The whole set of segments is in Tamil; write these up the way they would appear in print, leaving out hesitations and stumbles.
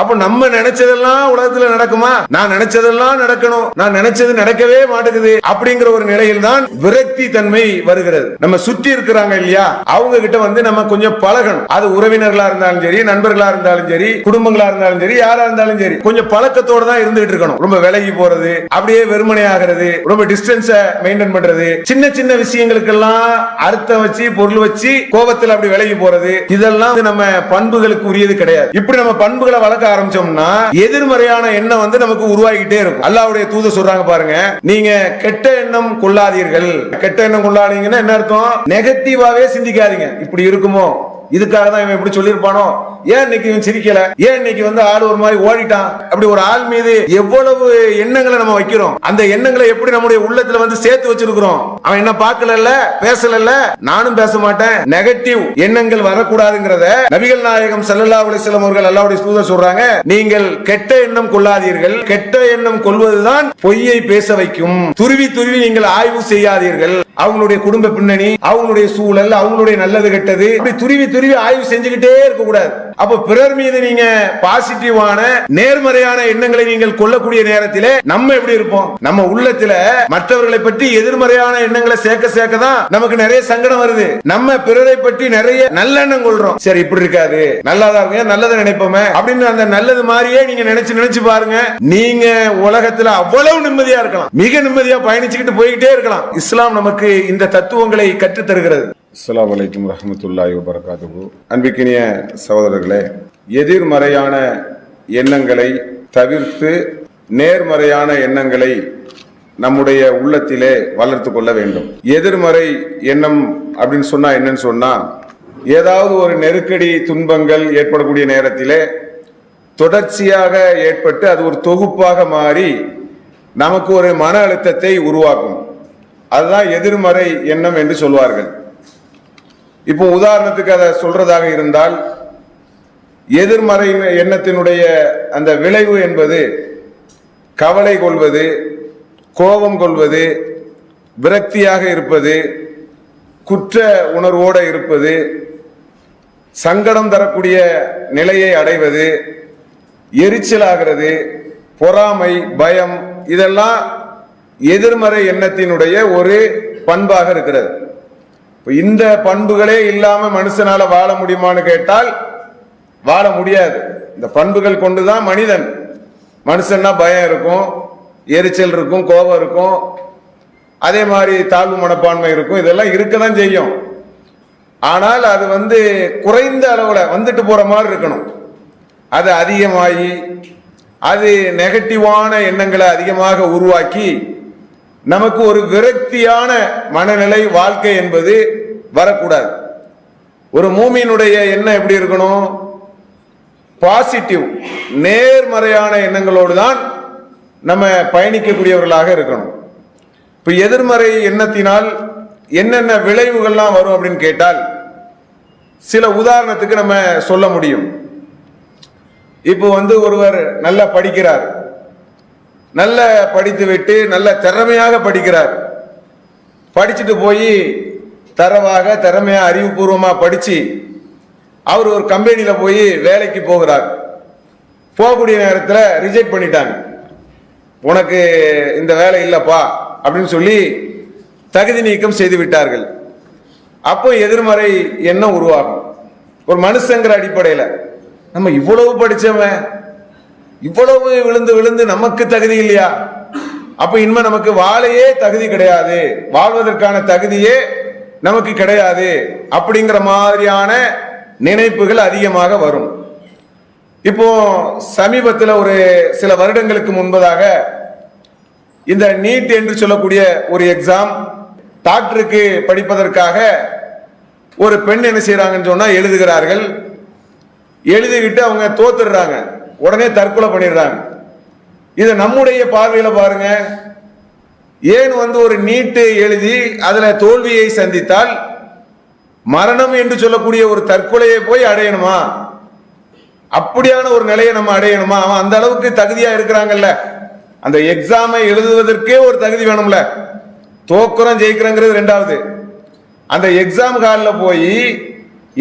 அப்ப நம்ம நினைச்சதெல்லாம் உலகத்துல நடக்குமா? நான் நினைச்சதெல்லாம் நடக்கணும், நான் நினைச்சது நடக்கவே மாட்டேங்குது அப்படிங்கிற ஒரு நிலையில் தான் விரக்தி தன்மை வருகிறது. நம்ம சுற்றி இருக்கிறாங்க இல்லையா, அவங்க கிட்ட வந்து நம்ம கொஞ்சம் பழகணும். அது உறவினர்களா இருந்தாலும் சரி, நண்பர்களா இருந்தாலும் சரி, குடும்பங்களா இருந்தாலும் சரி, யாரா இருந்தாலும் சரி, கொஞ்சம் பழக்கத்தோட தான் இருந்துகிட்டு இருக்கணும். ரொம்ப விலகி போறது, அப்படியே வெறுமனை ஆகிறது, ரொம்ப டிஸ்டன்ஸ மெயின்டைன் பண்றது, சின்ன சின்ன விஷயங்களுக்கெல்லாம் அர்த்தம் வச்சு பொருள் வச்சு கோபத்தில் அப்படி விலகி போறது, இதெல்லாம் நம்ம பண்புகளுக்கு உரியது கிடையாது. இப்படி நம்ம பண்புகளை வளர்க்க ஆரம்பிச்சோம்னா எதிர்மறையான எண்ணம் வந்து நமக்கு உருவாகிட்டே இருக்கும். அல்லாஹ்வுடைய தூதர் சொல்றாங்க பாருங்க, நீங்க கெட்ட எண்ணம் கொள்ளாதீர்கள். கெட்ட எண்ணம் கொள்ளாதீங்கன்னா என்ன அர்த்தம்? நெகட்டிவாவே சிந்திக்காதீங்க. இப்படி இருக்குமோ, இதுக்காக தான் இவன் இப்படி சொல்லியிருப்பானோ, ஏன் இன்னைக்கு இவன் சிரிக்கல, ஏன் இன்னைக்கு வந்து ஆள் ஒரு மாதிரி ஓடிட்டான், அப்படி ஒரு ஆள் மீது எவ்வளவு எண்ணங்களை நம்ம வைக்கிறோம். அந்த எண்ணங்களை எப்படி நம்முடைய உள்ளத்துல வந்து சேர்த்து வச்சிருக்கிறோம். அவன் என்ன பார்க்கல, பேசல, நானும் பேச மாட்டேன். நெகட்டிவ் எண்ணங்கள் வரக்கூடாதுங்கிறத நபிகள் நாயகம் ஸல்லல்லாஹு அலைஹி வஸல்லம் அவர்கள் அல்லாஹ்வுடைய தூதர் சொல்றாங்க, நீங்கள் கெட்ட எண்ணம் கொள்ளாதீர்கள். கெட்ட எண்ணம் கொள்வதுதான் பொய்யை பேச வைக்கும். துருவி துருவி நீங்கள் ஆய்வு செய்யாதீர்கள். அவங்களுடைய குடும்ப பின்னணி, அவங்களுடைய சூழல், அவங்களுடைய நல்லது கெட்டது, அப்படி துருவி துருவி ஆய்வு செஞ்சுக்கிட்டே இருக்க கூடாது. அப்ப பிறர் மீது நீங்க பாசிட்டிவான நேர்மறையான எண்ணங்களை நீங்கள் கொள்ளக்கூடிய நேரத்திலே நம்ம எப்படி இருப்போம்? நம்ம உள்ளத்துல மற்றவர்களை பற்றி எதிர்மறையான எண்ணங்களை சேர்க்க சேர்க்க தான் நமக்கு நிறைய சங்கடம் வருது. நம்ம பிறரை பற்றி நிறைய நல்லெண்ணம் கொள்றோம். சரி, இப்படி இருக்காது, நல்லாதான் இருக்கு, நல்லதை நினைப்போமே அப்படின்னு அந்த நல்லது மாதிரியே நீங்க நினைச்சு பாருங்க. நீங்க உலகத்துல அவ்வளவு நிம்மதியா இருக்கலாம், மிக நிம்மதியா பயணிச்சுக்கிட்டு போய்கிட்டே இருக்கலாம். இஸ்லாம் நமக்கு இந்த தத்துவங்களை கற்றுத் தருகிறது. அஸ்ஸலாமு அலைக்கும் வரஹ்மத்துல்லாஹி வபரகாத்துஹு. அன்பிற்கினிய சகோதரர்களே, எதிர்மறையான எண்ணங்களை தவிர்த்து நேர்மறையான எண்ணங்களை நம்முடைய உள்ளத்திலே வளர்த்து கொள்ள வேண்டும். எதிர்மறை எண்ணம் அப்படின்னு சொன்னா என்னன்னு சொன்னா, ஏதாவது ஒரு நெருக்கடி துன்பங்கள் ஏற்படக்கூடிய நேரத்திலே தொடர்ச்சியாக ஏற்பட்டு அது ஒரு தொகுப்பாக மாறி நமக்கு ஒரு மன அழுத்தத்தை உருவாக்கும். அதுதான் எதிர்மறை எண்ணம் என்று சொல்வார்கள். இப்போ உதாரணத்துக்கு அதை சொல்றதாக இருந்தால், எதிர்மறை எண்ணத்தினுடைய அந்த விளைவு என்பது கவலை கொள்வது, கோபம் கொள்வது, விரக்தியாக இருப்பது, குற்ற உணர்வோடு இருப்பது, சங்கடம் தரக்கூடிய நிலையை அடைவது, எரிச்சலாகிறது, பொறாமை, பயம், இதெல்லாம் எதிர்மறை எண்ணத்தினுடைய ஒரு பண்பாக இருக்கிறது. இந்த பண்புகளே இல்லாம மனுஷனால வாழ முடியுமான்னு கேட்டால் வாழ முடியாது. இந்த பண்புகள் கொண்டுதான் மனிதன். மனுஷன்னா பயம் இருக்கும், எரிச்சல் இருக்கும், கோபம் இருக்கும், அதே மாதிரி தாழ்வு மனப்பான்மை இருக்கும். இதெல்லாம் இருக்கதான் செய்யும். ஆனால் அது வந்து குறைந்த அளவுல வந்துட்டு போற மாதிரி இருக்கணும். அது அதிகமாகி அது நெகட்டிவான எண்ணங்களை அதிகமாக உருவாக்கி நமக்கு ஒரு விரக்தியான மனநிலை, வாழ்க்கை என்பது வரக்கூடாது. ஒரு மூமினுடைய எண்ணம் எப்படி இருக்கணும்? பாசிட்டிவ், நேர்மறையான எண்ணங்களோடு தான் நம்ம பயணிக்கக்கூடியவர்களாக இருக்கணும். இப்ப எதிர்மறை எண்ணத்தினால் என்னென்ன விளைவுகள்லாம் வரும் அப்படின்னு கேட்டால் சில உதாரணத்துக்கு நம்ம சொல்ல முடியும். இப்போ வந்து ஒருவர் நல்லா படிக்கிறார், நல்ல படித்து விட்டு நல்ல திறமையாக படிக்கிறார். படிச்சுட்டு போய் திறமையா அறிவுபூர்வமா படிச்சு அவர் ஒரு கம்பெனியில போய் வேலைக்கு போகிறார். போகக்கூடிய நேரத்தில் ரிஜெக்ட் பண்ணிட்டாங்க, உனக்கு இந்த வேலை இல்லப்பா அப்படின்னு சொல்லி தகுதி நீக்கம் செய்து விட்டார்கள். அப்போ எதிர்மறை எண்ணம் உருவாகும். ஒரு மனுஷங்கிற அடிப்படையில் நம்ம இவ்வளவு படிச்சவன், இவ்வளவு விழுந்து விழுந்து நமக்கு தகுதி இல்லையா? அப்ப இனிமே நமக்கு வாழையே தகுதி கிடையாது, வாழ்வதற்கான தகுதியே நமக்கு கிடையாது அப்படிங்கிற மாதிரியான நினைப்புகள் அதிகமாக வரும். இப்போ சமீபத்தில் ஒரு சில வருடங்களுக்கு முன்பதாக இந்த நீட் என்று சொல்லக்கூடிய ஒரு எக்ஸாம், டாக்டருக்கு படிப்பதற்காக ஒரு பெண் என்ன செய்யறாங்கன்னு சொன்னா எழுதுகிறார்கள். எழுதிக்கிட்டு அவங்க தோத்துடுறாங்க, உடனே தற்கொலை பண்ணிடுறாங்க. இது நம்முடைய பார்வையில பாருங்க, ஏன் வந்து ஒரு நீட்டு எழுதி அதுல தோல்வியை சந்தித்தால் மரணம் என்று சொல்லக்கூடிய ஒரு தற்கொலையை போய் அடையணுமா? அப்படியான ஒரு நிலையை நம்ம அடையணுமா? அவன் அந்த அளவுக்கு தகுதியா இருக்கிறாங்கல்ல, அந்த எக்ஸாமை எழுதுவதற்கே ஒரு தகுதி வேணும்ல. தோக்குறோம் ஜெயிக்கிறோங்கிறது ரெண்டாவது, அந்த எக்ஸாம் ஹாலில் போய்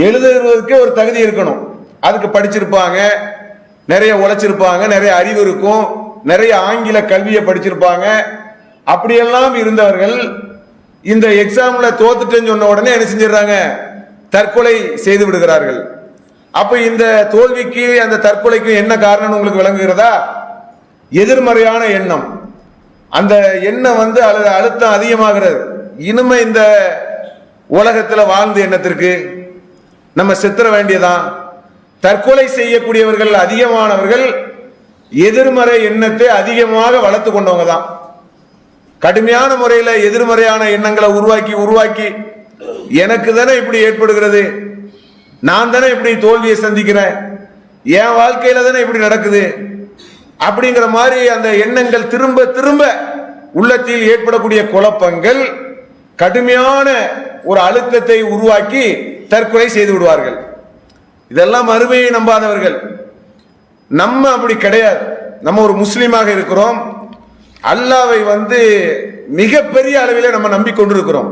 எழுதுவதற்கே ஒரு தகுதி இருக்கணும். அதுக்கு படிச்சிருப்பாங்க, நிறைய உழைச்சிருப்பாங்க, நிறைய அறிவு இருக்கும், நிறைய ஆங்கில கல்வியை படிச்சிருப்பாங்க. அப்படியெல்லாம் இருந்தவர்கள் இந்த எக்ஸாம்ல தோத்துட்டேன்னு சொன்ன உடனே என்ன செஞ்சிடறாங்க? தற்கொலை செய்து விடுகிறார்கள். அப்ப இந்த தோல்விக்கு அந்த தற்கொலைக்கு என்ன காரணம் உங்களுக்கு விளங்குகிறதா? எதிர்மறையான எண்ணம். அந்த எண்ணம் வந்து அழுத்தம் அதிகமாகிறது. இனிமே இந்த உலகத்துல வாழ்ந்த எண்ணத்திற்கு நம்ம செத்துற வேண்டியதான். தற்கொலை செய்யக்கூடியவர்கள் அதிகமானவர்கள் எதிர்மறை எண்ணத்தை அதிகமாக வளர்த்து கொண்டவங்க தான். கடுமையான முறையில் எதிர்மறையான எண்ணங்களை உருவாக்கி உருவாக்கி எனக்கு தானே இப்படி ஏற்படுகிறது, நான் தானே இப்படி தோல்வியை சந்திக்கிறேன், என் வாழ்க்கையில தானே இப்படி நடக்குது அப்படிங்கிற மாதிரி அந்த எண்ணங்கள் திரும்ப திரும்ப உள்ளத்தில் ஏற்படக்கூடிய குழப்பங்கள் கடுமையான ஒரு அழுத்தத்தை உருவாக்கி தற்கொலை செய்து விடுவார்கள். இதெல்லாம் மறுமையை நம்பாதவர்கள். நம்ம அப்படி கிடையாது. நம்ம ஒரு முஸ்லீமாக இருக்கிறோம். அல்லாவை வந்து மிகப்பெரிய அளவிலே நம்ம நம்பிக்கொண்டிருக்கிறோம்.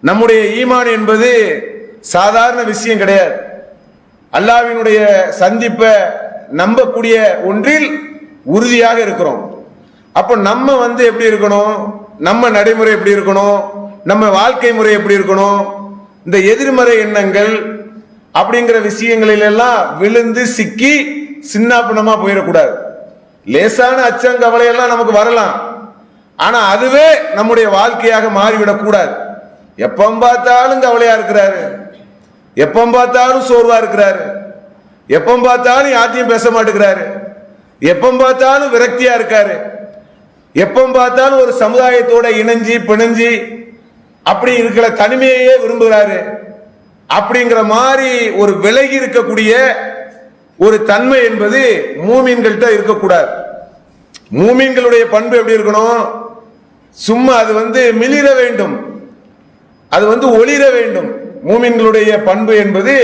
நம்முடைய ஈமான் என்பது சாதாரண விஷயம் கிடையாது. அல்லாஹ்வினுடைய சந்திப்பை நம்பக்கூடிய ஒன்றில் உறுதியாக இருக்கிறோம். அப்ப நம்ம வந்து எப்படி இருக்கணும்? நம்ம நடைமுறை எப்படி இருக்கணும்? நம்ம வாழ்க்கை முறை எப்படி இருக்கணும்? இந்த எதிர்மறை எண்ணங்கள் அப்படிங்கிற விஷயங்களில் எல்லாம் விழுந்து சிக்கி சின்னாபின்னமா போயிடக்கூடாது. லேசான அச்சம் கவலை எல்லாம் நமக்கு வரலாம், ஆனா அதுவே நம்முடைய வாழ்க்கையாக மாறிவிடக் கூடாது. எப்ப பார்த்தாலும் கவலையா இருக்கிறாரு, எப்ப பார்த்தாலும் சோர்வா இருக்கிறாரு, எப்ப பார்த்தாலும் யார்த்தையும் பேச மாட்டேங்கிறாரு, எப்ப பார்த்தாலும் விரக்தியா இருக்காரு, எப்ப பார்த்தாலும் ஒரு சமுதாயத்தோட இணைஞ்சி பிணைஞ்சி அப்படி இருக்கிற தனிமையே விரும்புகிறாரு. அப்படிங்கிற மாதிரி ஒரு விலகி இருக்கக்கூடிய ஒரு தன்மை என்பது மூமின்கள்ட்ட இருக்கக்கூடாது. மூமின்களுடைய பண்பு எப்படி இருக்கணும்? சும்மா அது வந்து மிளிர வேண்டும், அது வந்து ஒளிர வேண்டும். மூமின்களுடைய பண்பு என்பது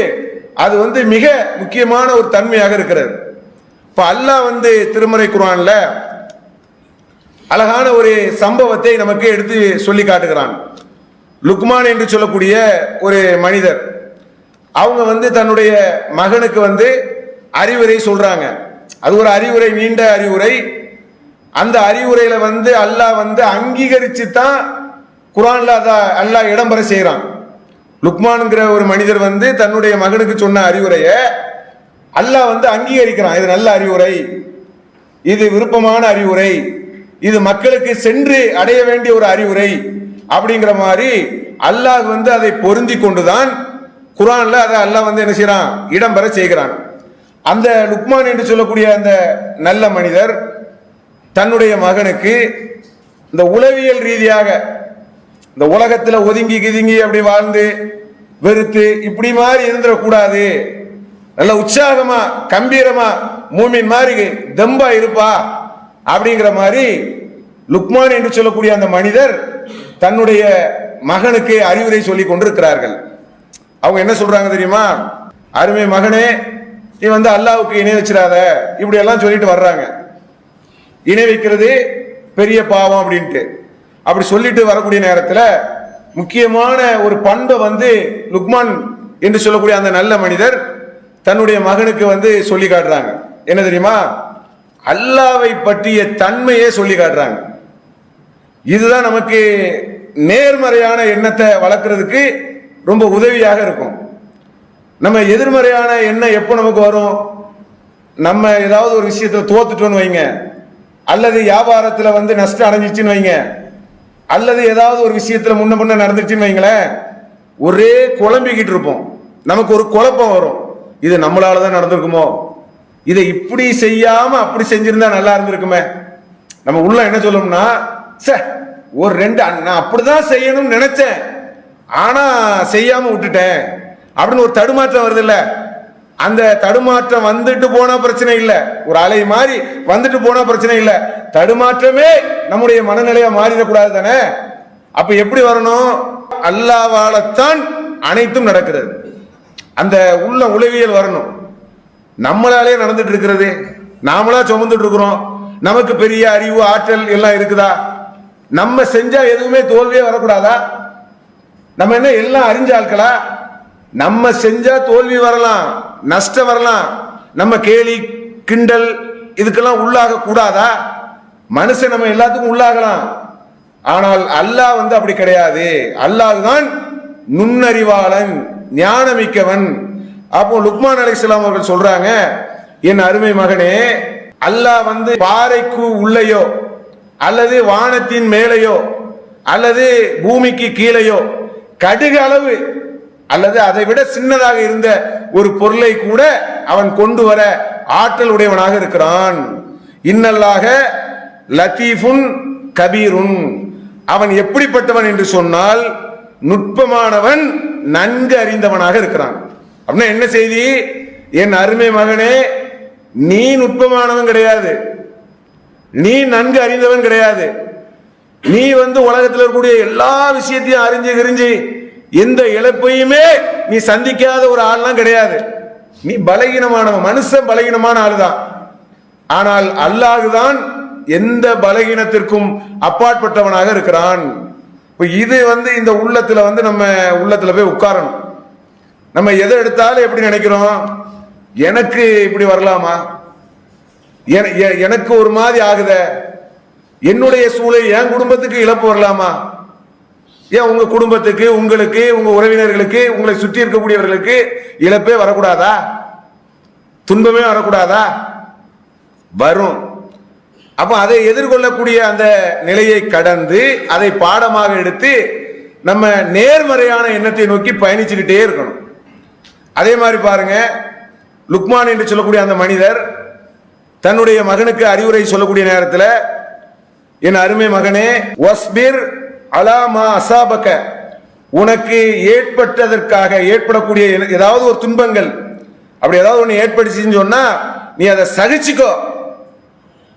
அது வந்து மிக முக்கியமான ஒரு தன்மையாக இருக்கிறது. இப்ப அல்லாஹ் வந்து திருமறை குர்ஆன்ல அழகான ஒரு சம்பவத்தை நமக்கு எடுத்து சொல்லி காட்டுகிறான். லுக்மான் என்று சொல்லக்கூடிய ஒரு மனிதர், அவங்க வந்து தன்னுடைய மகனுக்கு வந்து அறிவுரை சொல்றாங்க. அது ஒரு அறிவுரை, நீண்ட அறிவுரை. அந்த அறிவுரையில வந்து அல்லாஹ் வந்து அங்கீகரிச்சு தான் குர்ஆன்ல அல்லாஹ் இடம்பெற செய்யறான். லுக்மான்ங்கிற ஒரு மனிதர் வந்து தன்னுடைய மகனுக்கு சொன்ன அறிவுரைய அல்லாஹ் வந்து அங்கீகரிக்கிறான். இது நல்ல அறிவுரை, இது விருப்பமான அறிவுரை, இது மக்களுக்கு சென்று அடைய வேண்டிய ஒரு அறிவுரை அப்படிங்கிற மாதிரி அல்லாஹ் வந்து அதை பொருந்தி கொண்டுதான் குர்ஆன்ல அதை அல்லாஹ் வந்து என்ன செய்யறான்? இடம்பெற செய்கிறான். அந்த லுக்மான் என்று சொல்லக்கூடிய அந்த நல்ல மனிதர் தன்னுடைய மகனுக்கு இந்த உளவியல் ரீதியாக இந்த உலகத்துல ஒதுங்கி கிதுங்கி அப்படி வாழ்ந்து வெறுத்து இப்படி மாதிரி இருந்துடக்கூடாது, நல்ல உற்சாகமா கம்பீரமா மூமின் மாதிரி தெம்பா இருப்பா அப்படிங்கிற மாதிரி லுக்மான் என்று சொல்லக்கூடிய அந்த மனிதர் தன்னுடைய மகனுக்கு அறிவுரை சொல்லி கொண்டிருக்கிறார்கள். அவங்க என்ன சொல்றாங்க தெரியுமா? அருமை மகனே, நீ வந்து அல்லாஹ்வுக்கு இணை வச்சிடாத, இப்படி எல்லாம் சொல்லிட்டு வர்றாங்க. இணை வைக்கிறது பெரிய பாவம் அப்படின்ட்டு அப்படி சொல்லிட்டு வரக்கூடிய நேரத்தில் முக்கியமான ஒரு பண்பை வந்து லுக்மான் என்று சொல்லக்கூடிய அந்த நல்ல மனிதர் தன்னுடைய மகனுக்கு வந்து சொல்லி காட்டுறாங்க. என்ன தெரியுமா? அல்லாஹ்வை பற்றிய தன்மையே சொல்லி காட்டுறாங்க. இதுதான் நமக்கு நேர்மறையான எண்ணத்தை வளர்க்கறதுக்கு ரொம்ப உதவியாக இருக்கும். நம்ம எதிர்மறையான எண்ணம் எப்போ நமக்கு வரும்? நம்ம ஏதாவது ஒரு விஷயத்துல தோத்துட்டோன்னு வைங்க, அல்லது வியாபாரத்துல வந்து நஷ்டம் அடைஞ்சிச்சுன்னு வைங்க, அல்லது ஏதாவது ஒரு விஷயத்துல முன்ன நடந்துச்சுன்னு வைங்களேன், ஒரே குழம்பிக்கிட்டு இருப்போம். நமக்கு ஒரு குழப்பம் வரும், இது நம்மளாலதான் நடந்திருக்குமோ, இதை இப்படி செய்யாம அப்படி செஞ்சிருந்தா நல்லா இருந்திருக்குமே. நம்ம உள்ள என்ன சொல்லணும்னா, ஒரு ரெண்டு நான் அப்படிதான் செய்யணும்னு நினைச்சேன், ஆனா செய்யாம விட்டுட்டேன் அப்படின்னு ஒரு தடுமாற்றம் வருது இல்ல? அந்த தடுமாற்றம் வந்துட்டு போனா பிரச்சனை இல்ல, ஒரு அலை மாதிரி வந்துட்டு போனா பிரச்சனை இல்ல, தடுமாற்றமே நம்முடைய மனநிலையா மாறிடக்கூடாது தானே. அப்ப எப்படி வரணும்? அல்லாஹ்வாலத்தான் அனைத்தும் நடக்கிறது, அந்த உள்ள உளவியல் வரணும். நம்மளாலே நடந்துட்டு இருக்கிறது, நாமளா சுமந்துட்டு இருக்கிறோம், நமக்கு பெரிய அறிவு ஆற்றல் எல்லாம் இருக்குதா? நம்ம செஞ்சா எதுவுமே தோல்வியே வரக்கூடாதா? நம்ம என்ன எல்லாம் அறிஞ்ச ஆட்களா? நம்ம செஞ்சா தோல்வி வரலாம், நஷ்டம் வரலாம், நம்ம கேலி கிண்டல் இதுக்கெல்லாம் உள்ளாக கூடாதா? மனுஷன் நம்ம எல்லாத்துக்கும் உள்ளாகலாம், ஆனால் அல்லாஹ் வந்து அப்படி கிடையாது. அல்லாஹ் தான் நுண்ணறிவாளன், ஞானமிக்கவன். அப்போ லுக்மான் அலைஹிஸ்ஸலாம் அவர்கள் சொல்றாங்க, என் அருமை மகனே, அல்லாஹ் வந்து பாறைக்கு உள்ளேயோ அல்லது வானத்தின் மேலேயோ அல்லது பூமிக்கு கீழேயோ கடுகு அளவு அல்லது அதை விட சின்னதாக இருந்த ஒரு பொருளை கூட அவன் கொண்டு வர ஆற்றல் உடையவனாக இருக்கிறான். இன்னல்லாக லத்தீஃபுன் கபீருன், அவன் எப்படிப்பட்டவன் என்று சொன்னால் நுட்பமானவன், நன்கு அறிந்தவனாக இருக்கிறான். அப்படின்னா என்ன செய்தி? என் அருமை மகனே, நீ நுட்பமானவன் கிடையாது, நீ நன்கு அறிந்தவன் கிடையாது. நீ வந்து உலகத்தில் இருக்கக்கூடிய எல்லா விஷயத்தையும் அறிஞ்சு எந்த இழப்பையுமே நீ சந்திக்காத ஒரு ஆள்லாம் கிடையாது. நீ பலகீனமானவன், மனுஷன் பலகீனமான ஆளுதான். ஆனால் அல்லாஹ் தான் எந்த பலகீனத்திற்கும் அப்பாற்பட்டவனாக இருக்கிறான். இது வந்து இந்த உள்ளத்துல வந்து நம்ம உள்ளத்துல போய் உட்காரணும். நம்ம எதை எடுத்தாலும் எப்படி நினைக்கிறோம்? எனக்கு இப்படி வரலாமா, எனக்கு ஒரு மாதிரி ஆகுத, என்னுடைய சூழல் என் குடும்பத்துக்கு இழப்பு வரலாமா, ஏன் உங்க குடும்பத்துக்கு, உங்களுக்கு, உங்க உறவினர்களுக்கு, உங்களை சுற்றி இருக்கக்கூடியவர்களுக்கு இழப்பே வரக்கூடாதா? துன்பமே வரக்கூடாதா? வரும். அப்ப அதை எதிர்கொள்ளக்கூடிய அந்த நிலையை கடந்து அதை பாடமாக எடுத்து நம்ம நேர்மறையான எண்ணத்தை நோக்கி பயணிச்சுக்கிட்டே இருக்கணும். அதே மாதிரி பாருங்க, லுக்மான் என்று சொல்லக்கூடிய அந்த மனிதர் தன்னுடைய மகனுக்கு அறிவுரை சொல்லக்கூடிய நேரத்தில், என் அருமை மகனே, வஸ்பிர் அலா மா அஸாபக, உனக்கு ஏற்பட்டதற்காக ஏற்படக்கூடிய ஏதாவது ஒரு துன்பங்கள் அப்படி ஏதாவது ஒன்று ஏற்படுச்சுன்னு சொன்னா நீ அதை சகிச்சுக்கோ.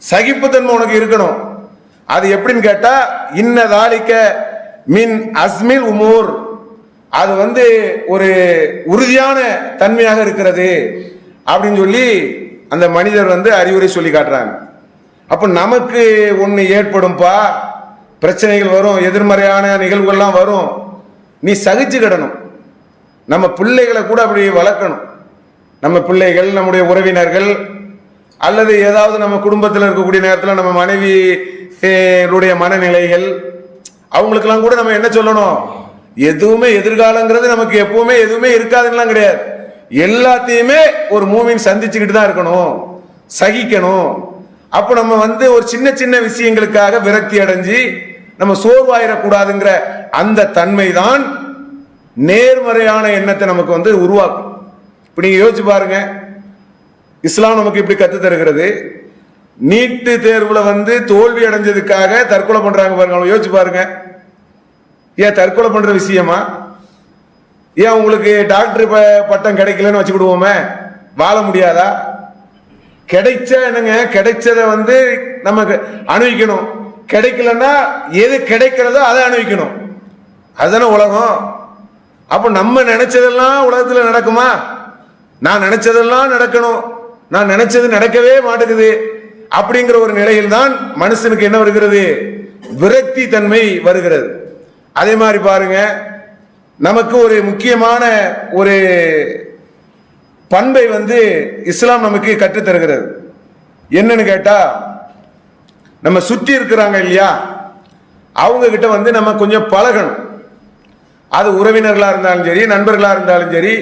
சகிப்புத்தன்மை உனக்கு இருக்கணும். அது எப்படின்னு கேட்டா, இன்னதாலிக்க மின் அஸ்மில் உமூர், அது வந்து ஒரு உறுதியான தன்மையாக இருக்கிறது அப்படின்னு சொல்லி அந்த மனிதர் வந்து அறிவுரை சொல்லி காட்டுறாங்க. அப்ப நமக்கு ஒண்ணு ஏற்படும்பா, பிரச்சனைகள் வரும், எதிர்மறையான நிகழ்வுகள்லாம் வரும், நீ சகிச்சுக்கிடணும். நம்ம பிள்ளைகளை கூட அப்படி வளர்க்கணும். நம்ம பிள்ளைகள், நம்முடைய உறவினர்கள், அல்லது ஏதாவது நம்ம குடும்பத்தில் இருக்கக்கூடிய நேரத்தில் நம்ம மனைவியுடைய மனநிலைகள், அவங்களுக்கெல்லாம் கூட நம்ம என்ன சொல்லணும்? எதுவுமே எதிர்காலங்கிறது நமக்கு எப்பவுமே எதுவுமே இருக்காதுன்னு கிடையாது. எல்லாத்தையுமே ஒரு மூமின் சந்திச்சுக்கிட்டு தான் இருக்கணும், சகிக்கணும். அப்போ நம்ம வந்து ஒரு சின்ன சின்ன விஷயங்களுக்காக விரக்தி அடைஞ்சு நம்ம சோர்வாயிடக்கூடாதுங்கிற அந்த தன்மை தான் நேர்மறையான எண்ணத்தை நமக்கு வந்து உருவாக்கும். இப்ப நீங்க யோசிச்சு பாருங்க, இஸ்லாம் நமக்கு இப்படி கத்து தருகிறது. நீட்டு தேர்வுல வந்து தோல்வி அடைஞ்சதுக்காக தற்கொலை பண்றாங்க பாருங்க, யோசிச்சு பாருங்க. ஏன் தற்கொலை பண்ற விஷயமா? ஏன் உங்களுக்கு டாக்டர் பட்டம் கிடைக்கலன்னு வச்சுக்கிடுவோமே, வாழ முடியாதா? கிடைச்ச என்னங்க, கிடைச்சதை வந்து நமக்கு அனுபவிக்கணும். கிடைக்கலன்னா எது கிடைக்கிறதோ அதை அனுபவிக்கணும். அதுதானே உலகம். அப்ப நம்ம நினைச்சதெல்லாம் உலகத்துல நடக்குமா? நான் நினைச்சதெல்லாம் நடக்கணும், நான் நினைச்சது நடக்கவே மாட்டேங்குது அப்படிங்கிற ஒரு நிலையில் தான் மனுஷனுக்கு என்ன வருகிறது? விரக்தி தன்மை வருகிறது. அதே மாதிரி பாருங்க, நமக்கு ஒரு முக்கியமான ஒரு பண்பை வந்து இஸ்லாம் நமக்கு கற்றுத் தருகிறது. என்னன்னு கேட்டா, நம்ம சுற்றி இருக்கிறாங்க இல்லையா, அவங்க கிட்ட வந்து நம்ம கொஞ்சம் பழகணும். அது உறவினர்களா இருந்தாலும் சரி, நண்பர்களா இருந்தாலும் சரி,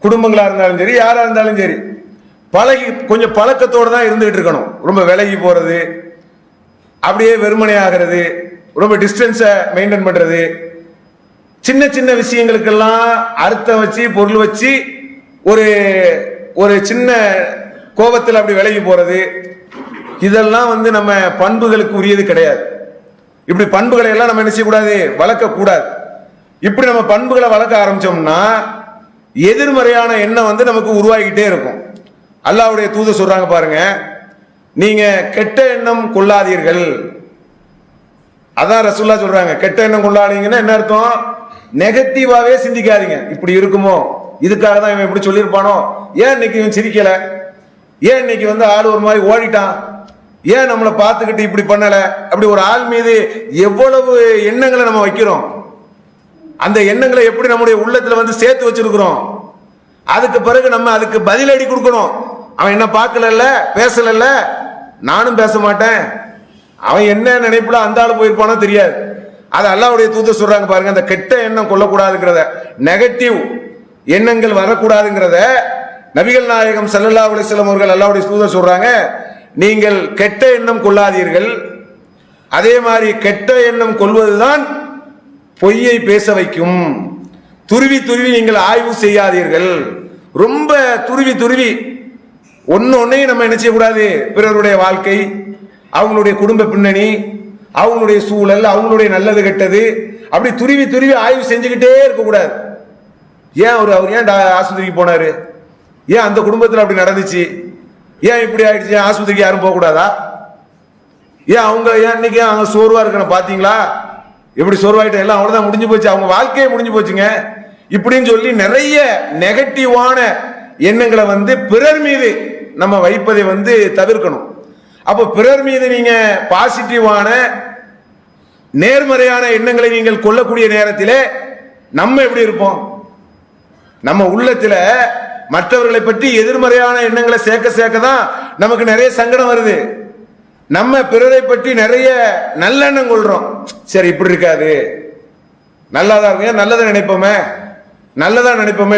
குடும்பங்களா இருந்தாலும் சரி, யாரா இருந்தாலும் சரி, பழகி கொஞ்சம் பழக்கத்தோடு தான் இருந்துகிட்டு இருக்கணும். ரொம்ப விலகி போறது, அப்படியே வெறுமனை ஆகிறது, ரொம்ப டிஸ்டன்ஸை மெயின்டைன் பண்றது, சின்ன சின்ன விஷயங்களுக்கெல்லாம் அர்த்தம் வச்சு பொருள் வச்சு ஒரு ஒரு சின்ன கோபத்தில் அப்படி விலகி போறது, இதெல்லாம் வந்து நம்ம பண்புகளுக்கு உரியது கிடையாது. இப்படி பண்புகளை எல்லாம் நம்ம என்ன செய்யக்கூடாது? வளர்க்க கூடாது. இப்படி நம்ம பண்புகளை வளர்க்க ஆரம்பிச்சோம்னா எதிர்மறையான எண்ணம் வந்து நமக்கு உருவாகிட்டே இருக்கும். அல்லாஹ்வுடைய தூதர் சொல்றாங்க பாருங்க, நீங்க கெட்ட எண்ணம் கொள்ளாதீர்கள். அதான் ரசூலுல்லாஹ் சொல்றாங்க, கெட்ட எண்ணம் கொள்ளாதீங்கன்னா என்ன அர்த்தம்? நெகட்டிவாவே சிந்திக்காதீங்க. இப்படி இருக்குமோ, இதுக்காக தான் இவன் இப்படி சொல்லியிருப்பானோ, ஏன் இன்னைக்கு இவன் சிரிக்கல, ஏன் இன்னைக்கு வந்து ஆள் ஒரு மாதிரி ஓடிட்டான், ஏன் நம்மளை பார்த்துக்கிட்டு இப்படி பண்ணல, அப்படி ஒரு ஆள் மீது எவ்வளவு எண்ணங்களை நம்ம வைக்கிறோம். அந்த எண்ணங்களை எப்படி நம்முடைய உள்ளத்துல வந்து சேர்த்து வச்சிருக்கிறோம். அதுக்கு பிறகு நம்ம அதுக்கு பதிலடி கொடுக்கணும். அவன் என்ன பார்க்கல, பேசல, நானும் பேச மாட்டேன். அவன் என்ன நினைப்புல அந்த ஆளு போயிருப்பானோ தெரியாது. அது அல்லாஹ்வுடைய தூதர் சொல்றாங்க பாருங்க, அந்த கெட்ட எண்ணம் கொள்ளக்கூடாதுங்கிறத, நெகட்டிவ் எண்ணங்கள் வரக்கூடாதுங்கிறத நபிகள் நாயகம் ஸல்லல்லாஹு அலைஹி வஸல்லம் அவர்கள் அல்லாஹ்வுடைய தூதர் சொல்றாங்க, நீங்கள் கெட்ட எண்ணம் கொள்ளாதீர்கள். அதே மாதிரி கெட்ட எண்ணம் கொள்வதுதான் பொய்யை பேச வைக்கும். துருவி துருவி நீங்கள் ஆய்வு செய்யாதீர்கள். ரொம்ப துருவி ஒன்னையும் நம்ம என்ன செய்யக்கூடாது, பிறருடைய வாழ்க்கை, அவங்களுடைய குடும்ப பின்னணி, அவங்களுடைய சூழல், அவங்களுடைய நல்லது கெட்டது, அப்படி துருவி ஆய்வு செஞ்சுக்கிட்டே இருக்கக்கூடாது. ஏன் அவர் ஏன் ஆஸ்பத்திரிக்கு போனாரு, ஏன் அந்த குடும்பத்தில் அப்படி நடந்துச்சு, ஏன் இப்படி ஆயிடுச்சு, ஆஸ்பத்திரிக்கு யாரும் போகக்கூடாதா, ஏன் அவங்க ஏன் இன்னைக்கு அவங்க சோர்வா இருக்கணும் பாத்தீங்களா, எப்படி சோர்வாயிட்ட, எல்லாம் அவ்வளவுதான் முடிஞ்சு போச்சு, அவங்க வாழ்க்கையே முடிஞ்சு போச்சுங்க இப்படின்னு சொல்லி நிறைய நெகட்டிவான எண்ணங்களை பிறர் மீது நம்ம வைப்பதை தவிர்க்கணும். அப்போ பிறர் மீது நீங்க பாசிட்டிவான நேர்மறையான எண்ணங்களை நீங்கள் கொள்ளக்கூடிய நேரத்திலே நம்ம எப்படி இருப்போம், நம்ம உள்ளத்துல மற்றவர்களை பற்றி எதிர்மறையான எண்ணங்களை சேர்க்க தான் நமக்கு நிறைய சங்கடம் வருது. நம்ம பிறரை பற்றி நிறைய நல்லெண்ணம் கொள்றோம். சரி இப்படி இருக்காது, நல்லாதான் இருக்கு, நல்லதை நினைப்போமே,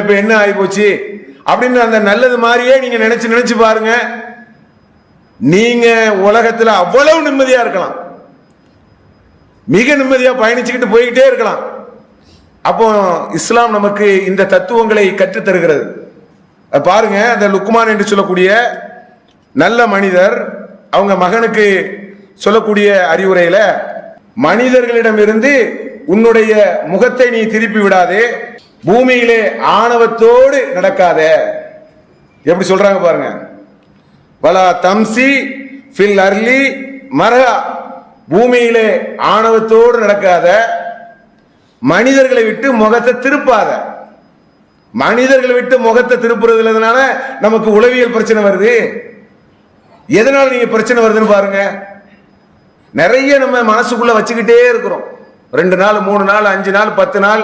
இப்ப என்ன ஆகி போச்சு அப்படின்னு அந்த நல்லது மாதிரியே நீங்க நினைச்சு பாருங்க. நீங்க உலகத்துல அவ்வளவு நிம்மதியா இருக்கலாம், மிக நிம்மதியா பயணிச்சுக்கிட்டு போய்கிட்டே இருக்கலாம். அப்போ இஸ்லாம் நமக்கு இந்த தத்துவங்களை கற்றுத் தருகிறது. பாருங்க, அந்த லுக்மான் என்று சொல்லக்கூடிய நல்ல மனிதர் அவங்க மகனுக்கு சொல்லக்கூடிய அறிவுரையில, மனிதர்களிடமிருந்து உன்னுடைய முகத்தை நீ திருப்பி விடாதே, பூமியிலே ஆணவத்தோடு நடக்காத. எப்படி சொல்றாங்க பாருங்க, வலா தம்சி ஃபில் அர்லி மரஹா, பூமியிலே ஆணவத்தோடு நடக்காத, மனிதர்களை விட்டு முகத்தை திருப்பாத. மனிதர்களை விட்டு முகத்தை திருப்புறதுனால நமக்கு உளவியல் பிரச்சனை வருது. எதனால நீங்க பிரச்சனை வருதுன்னு பாருங்க. நிறைய நம்ம மனசுக்குள்ள வச்சுக்கிட்டே இருக்கிறோம். 2 நாள் 3 நாள் 5 நாள் 10 நாள்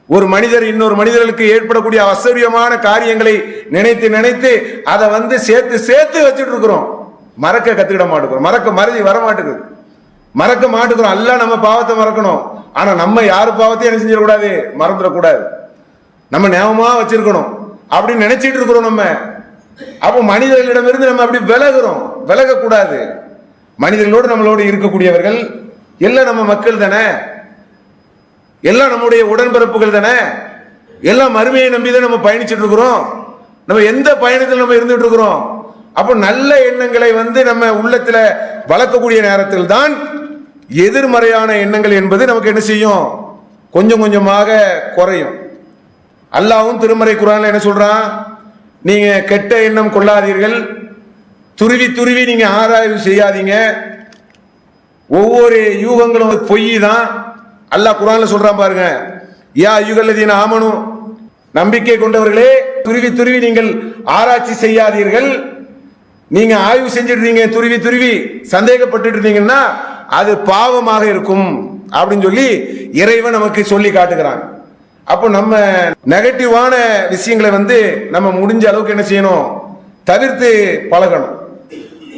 ஒரு மனிதர் இன்னொரு மனிதர்களுக்கு ஏற்படக்கூடிய அசௌரியமான காரியங்களை நினைத்து அதை சேர்த்து வச்சுட்டு இருக்கிறோம். மறக்க கத்துக்கிட மாட்டேங்கிறோம், மறதி வர மாட்டேங்குது, மறக்க மாட்டேங்கிறோம். எல்லாம் நம்ம பாவத்தை மறக்கணும், ஆனா நம்ம யாரு பாவத்தையும் என்ன செஞ்சிடக்கூடாது, மறந்துடக்கூடாது, நம்ம ஞாபகமா வச்சிருக்கணும் அப்படின்னு நினைச்சிட்டு இருக்கிறோம் நம்ம. அப்போ மனிதர்களிடமிருந்து நம்ம அப்படி விலகக்கூடாது. மனிதர்களோடு நம்மளோடு இருக்கக்கூடியவர்கள் எல்லாம் நம்ம மக்கள் தானே, எல்லாம் நம்முடைய உடன்பிறப்புகள் தானே, எல்லாம் மறுமையை நம்பிதான் நம்ம பயணிச்சுட்டு இருக்கிறோம். நம்ம எந்த பயணத்தில் நம்ம இருந்துட்டு இருக்கிறோம். அப்போ நல்ல எண்ணங்களை நம்ம உள்ளத்துல வளர்க்கக்கூடிய நேரத்தில் தான் எதிர்மறையான எண்ணங்கள் என்பது நமக்கு என்ன செய்யும், கொஞ்சம் கொஞ்சமாக குறையும். அல்லாஹ்வும் திருமறை குர்ஆன்ல என்ன சொல்றான், நீங்க கெட்ட எண்ணம் கொள்ளாதீர்கள், துருவி நீங்க ஆராய்வு செய்யாதீங்க, ஒவ்வொரு யூகங்களும் பொய் தான். அல்லாஹ் குர்ஆன்ல சொல்றான் பாருங்க, யா அய்யுஹல்லதீன ஆமனு, நம்பிக்கை கொண்டவர்களே, துருவி நீங்கள் ஆராய்ச்சி செய்யாதீர்கள். நீங்க ஆய்வு செஞ்சிருந்தீங்க, துருவி சந்தேகப்பட்டு இருந்தீங்கன்னா அது பாவமாக இருக்கும் அப்படின்னு சொல்லி இறைவன் நமக்கு சொல்லி காட்டுகிறான். அப்போ நம்ம நெகட்டிவான விஷயங்களை நம்ம முடிஞ்ச அளவுக்கு என்ன செய்யணும், தவிர்த்து பழகணும்.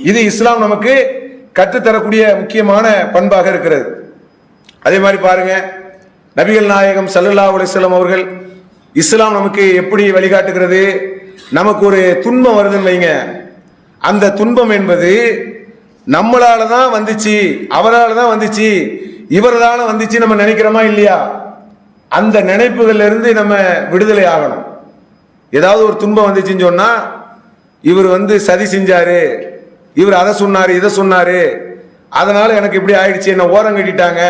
இது இஸ்லாம் நமக்கு கற்றுத்தரக்கூடிய முக்கியமான பண்பாக இருக்கிறது. அதே மாதிரி பாருங்க, நபிகள் நாயகம் ஸல்லல்லாஹு அலைஹி வஸல்லம் அவர்கள் இஸ்லாம் நமக்கு எப்படி வழிகாட்டுகிறது. நமக்கு ஒரு துன்பம் வருதுன்னு வைங்க, அந்த துன்பம் என்பது நம்மளால தான் வந்துச்சு, அவரால் தான் வந்துச்சு, இவரால வந்துச்சு நம்ம நினைக்கிறோமா இல்லையா, அந்த நினைப்புகள்ல இருந்து நம்ம விடுதலை ஆகணும். ஏதாவது ஒரு துன்பம் வந்துச்சுன்னு சொன்னா, இவர் சதி செஞ்சாரு, இவர் அதை சொன்னாரு இதை சொன்னாரு, அதனால எனக்கு இப்படி ஆயிடுச்சு, என்ன ஓரம் கட்டிட்டாங்க,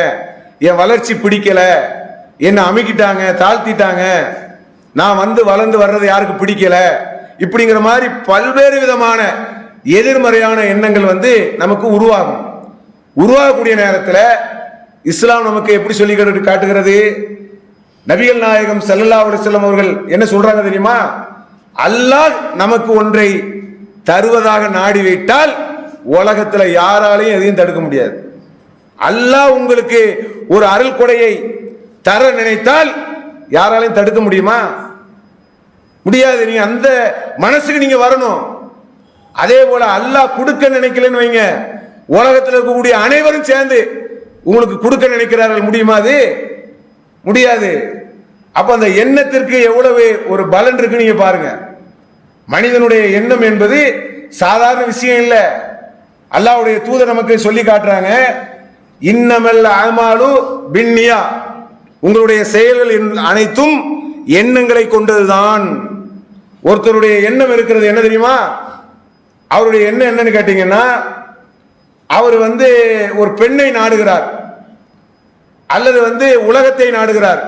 என் வளர்ச்சி பிடிக்கல, என்ன அமைக்கிட்டாங்க, தாழ்த்திட்டாங்க, நான் வளர்ந்து வர்றது யாருக்கு பிடிக்கல, இப்படிங்கிற மாதிரி பல்வேறு விதமான எதிர்மறையான எண்ணங்கள் நமக்கு உருவாகக்கூடிய நேரத்தில் இஸ்லாம் நமக்கு எப்படி சொல்லி காட்டுகிறது. நபிகள் நாயகம் ஸல்லல்லாஹு அலைஹி வஸல்லம் அவர்கள் என்ன சொல்றாங்க தெரியுமா, அல்லாஹ் நமக்கு ஒன்றை தருவதாக நாடி வைத்தால் உலகத்துல யாராலையும் எதையும் தடுக்க முடியாது. அல்லாஹ் உங்களுக்கு ஒரு அருள் கொடையை தர நினைத்தால் யாராலையும் தடுக்க முடியுமா? முடியாது. நீங்க அந்த மனசுக்கு நீங்க வரணும். அதே போல அல்லாஹ் கொடுக்க நினைக்கலன்னு வைங்க, உலகத்தில் இருக்கக்கூடிய அனைவரும் சேர்ந்து உங்களுக்கு கொடுக்க நினைக்கிறார்கள், முடியுமா? அது முடியாது. அப்ப அந்த எண்ணத்திற்கு எவ்வளவு ஒரு பலன் இருக்கு நீங்க பாருங்க. மனிதனுடைய எண்ணம் என்பது சாதாரண விஷயம் இல்ல. அல்லாஹ்வுடைய தூதர் நமக்கு சொல்லி காட்டுறாங்க, இன்னமல் அமாலு பின்னியா, உங்களுடைய செயல்கள் அனைத்தும் எண்ணங்களை கொண்டதுதான். ஒருத்தருடைய எண்ணம் இருக்கிறது என்ன தெரியுமா? அவருடைய எண்ணம் என்னன்னு கேட்டீங்கன்னா, அவர் ஒரு பெண்ணை நாடுகிறார் அல்லது உலகத்தை நாடுகிறார்.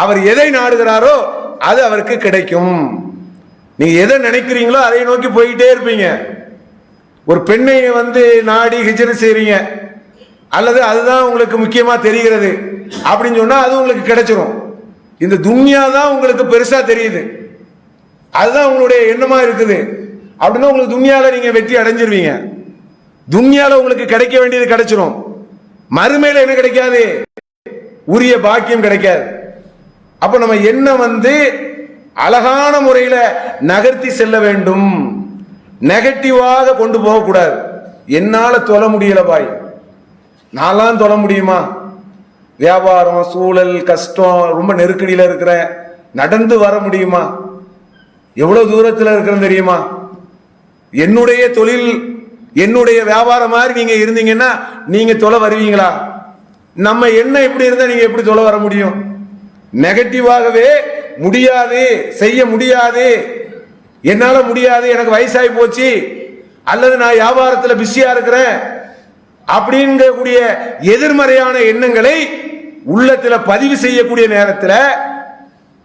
அவர் எதை நாடுகிறாரோ அது அவருக்கு கிடைக்கும். நீங்க எதை நினைக்கிறீங்களோ அதை நோக்கி போயிட்டே இருப்பீங்க. ஒரு பெண்ணை நாடி ஹிஜ்ரத் செய்றீங்க, அல்லது அதுதான் உங்களுக்கு முக்கியமா தெரிகிறது அப்படின்னு சொன்னா அது உங்களுக்கு கிடைச்சிரும். இந்த துன்யா தான் உங்களுக்கு பெருசா தெரியுது, அதுதான் உங்களுடைய எண்ணமா இருக்குது அப்படின்னா உங்களுக்கு துன்யால நீங்க வெற்றி அடைஞ்சிருவீங்க. துன்யால உங்களுக்கு கிடைக்க வேண்டியது கிடைச்சிரும், மறுமையில என்ன கிடைக்காது? உரிய பாக்கியம் கிடைக்காது. அப்ப நம்ம எண்ணம் அழகான முறையில நகர்த்தி செல்ல வேண்டும், நெகட்டிவாக கொண்டு போக கூடாது. என்னால தொழ முடியல பாய், நான்லாம் தொழ முடியுமா? வியாபாரம், சூழல், கஷ்டம், ரொம்ப நெருக்கடியில இருக்கிறேன், நடந்து வர முடியுமா? எவ்வளவு தூரத்தில் இருக்கிறேன் தெரியுமா? என்னுடைய தொழில், என்னுடைய வியாபாரம் மாதிரி நீங்க இருந்தீங்கன்னா நீங்க தொலை வருவீங்களா? நம்ம என்ன எப்படி இருந்தா நீங்க எப்படி தொலை வர முடியும்? நெகட்டிவாகவே முடியாது, செய்ய முடியாது, என்னால முடியாது, எனக்கு வயசாகி போச்சு, அல்லது நான் வியாபாரத்தில் பிஸியா இருக்கிறேன் அப்படிங்கக்கூடிய எதிர்மறையான எண்ணங்களை உள்ளத்தில் பதிவு செய்யக்கூடிய நேரத்தில்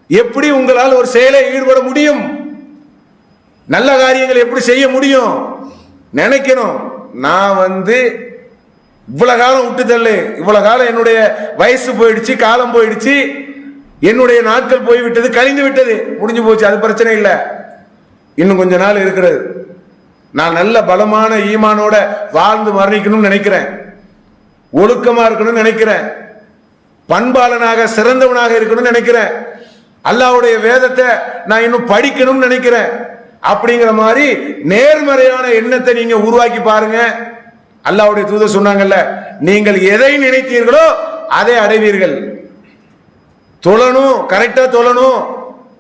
எப்படி உங்களால் ஒரு செயலை ஈடுபட முடியும்? நல்ல காரியங்கள் எப்படி செய்ய முடியும்? நினைக்கணும், நான் இவ்வளவு காலம் விட்டு தள்ளு, இவ்வளவு காலம் என்னுடைய வயசு போயிடுச்சு, காலம் போயிடுச்சு, என்னுடைய நாட்கள் போய்விட்டது, கழிந்து விட்டது, முடிஞ்சு போச்சு, அது பிரச்சனை இல்லை. இன்னும் கொஞ்ச நாள் இருக்கிறது, நான் நல்ல பலமான ஈமானோட வாழ்ந்து மரணிக்கணும்னு நினைக்கிறேன், ஒழுக்கமா இருக்கணும்னு நினைக்கிறேன், பண்பாளனாக சிறந்தவனாக இருக்கணும்னு நினைக்கிறேன், அல்லாஹ்வுடைய வேதத்தை நான் இன்னும் படிக்கணும்னு நினைக்கிறேன். அப்படிங்கிற மாதிரி நேர்மறையான எண்ணத்தை நீங்க உருவாக்கி பாருங்க. அல்லாஹ்வுடைய தூதர் சொன்னாங்கல்ல, நீங்கள் எதை நினைத்தீர்களோ அதை அடைவீர்கள். தொழணும், கரெக்டா தொழணும்,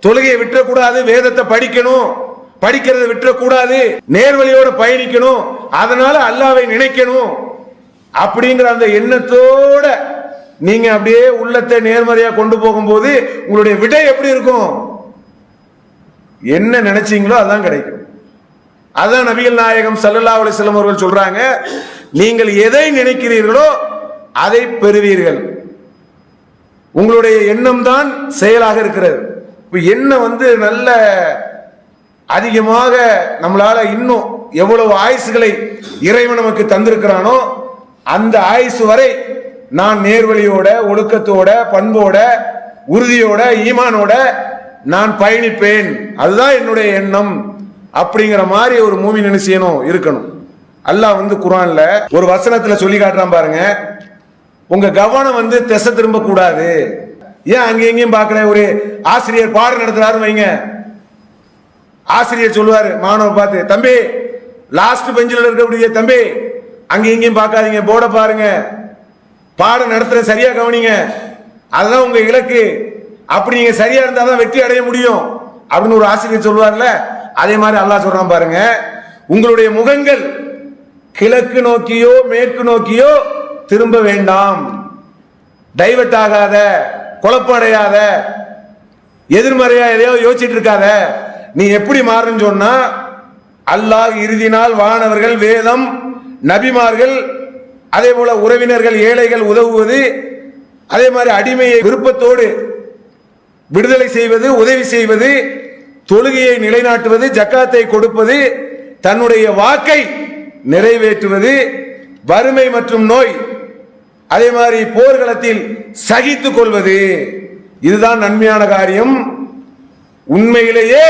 தொழுகையை விட்டுறக்கூடாது, வேதத்தை படிக்கணும், படிக்கிறத விட்டுறக்கூடாது, நேர்வழியோட பயணிக்கணும், அதனால அல்லாஹ்வை நினைக்கணும் அப்படிங்கிற அந்த எண்ணத்தோட நீங்க அப்படியே உள்ளத்தை நேர்மறையா கொண்டு போகும்போது உங்களுடைய விடை எப்படி இருக்கும்? என்ன நினைச்சீங்களோ அதான் கிடைக்கும். அதான் நபிகள் நாயகம் ஸல்லல்லாஹு அலைஹி வஸல்லம் அவர்கள் சொல்றாங்க, நீங்கள் எதை நினைக்கிறீர்களோ அதை பெறுவீர்கள். உங்களுடைய எண்ணம் தான் செயலாக இருக்கிறது. எண்ணம் நல்ல அதிகமாக நம்மளால இன்னும் எவ்வளவு ஆயுசுகளை இறைவன் நமக்கு தந்திருக்கிறானோ அந்த ஆயுசு வரை நான் நேர்வழியோட, ஒழுக்கத்தோட, பண்போட, உறுதியோட, ஈமானோட நான் பயணிப்பேன், அதுதான் என்னுடைய எண்ணம் அப்படிங்கிற மாதிரி ஒரு மூமின் என்ன செய்யணும்? இருக்கணும். அல்லாஹ் குர்ஆன்ல ஒரு வசனத்துல சொல்லி காட்டுறான் பாருங்க, உங்க கவனம் திசை திரும்ப கூடாது. ஏன் அங்க எங்கேயும் பாக்குறேன்? ஒரு ஆசிரியர் பாடம் நடத்துறாருன்னு வைங்க, ஆசிரியர் சொல்லுவாரு மாணவ பார்த்து, தம்பி லாஸ்ட் பெஞ்சில் இருக்கக்கூடிய தம்பி அங்க எங்கேயும் பார்க்காதீங்க, போர்டை பாருங்க, பாடம் நடத்துற சரியா கவனிங்க, அதுதான் உங்க இலக்கு, அப்படி நீங்க சரியா இருந்தாதான் வெற்றி அடைய முடியும் அப்படின்னு ஒரு ஆசிரியர் சொல்லுவார்ல, அதே மாதிரி அல்லாஹ் சொல்றான் பாருங்க, உங்களுடைய முகங்கள் கிழக்கு நோக்கியோ மேற்கு நோக்கியோ திரும்ப வேண்டாம், டைவர்ட் ஆகாத, குழப்படையாத, எதிர்மறையா எதையோ யோசிச்சுட்டு இருக்காத. நீ எப்படி மாறுன்னு சொன்னா, அல்லாஹ் இறுதி நாள், வானவர்கள், வேதம், நபிமார்கள், அதே போல உறவினர்கள், ஏழைகள் உதவுவது, அதே மாதிரி அடிமையை விருப்பத்தோடு விடுதலை செய்வது, உதவி செய்வது, தொழுகையை நிலைநாட்டுவது, ஜக்காத்தை கொடுப்பது, தன்னுடைய வாக்கை நிறைவேற்றுவது, வறுமை மற்றும் நோய், அதே மாதிரி போர்க்களத்தில் சகித்துக் கொள்வது, இதுதான் நன்மையான காரியம். உண்மையிலேயே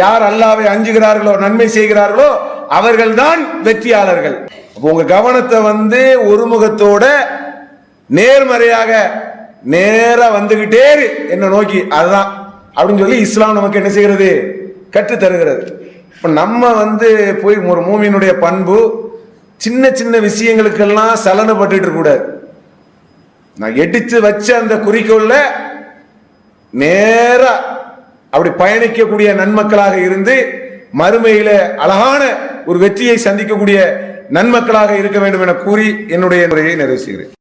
யார் அல்லாஹ்வை அஞ்சுகிறார்களோ, நன்மை செய்கிறார்களோ அவர்கள்தான் வெற்றியாளர்கள். உங்க கவனத்தை ஒருமுகத்தோட நேர்மறையாக நேரா வந்துகிட்டே என்ன நோக்கி, அதுதான் அப்படின்னு சொல்லி இஸ்லாம் நமக்கு என்ன செய்கிறது? கற்று தருகிறது. இப்ப நம்ம போய் ஒரு மூமியினுடைய பண்பு சின்ன சின்ன விஷயங்களுக்கெல்லாம் சலனப்பட்டு இருக்க கூடாது. நான் எடுத்து வச்ச அந்த குறிக்கோள்ல நேரா அப்படி பயணிக்கக்கூடிய நன்மக்களாக இருந்து மறுமையில அழகான ஒரு வெற்றியை சந்திக்கக்கூடிய நன்மக்களாக இருக்க வேண்டும் என கூறி என்னுடைய நிறைவு செய்கிறேன்.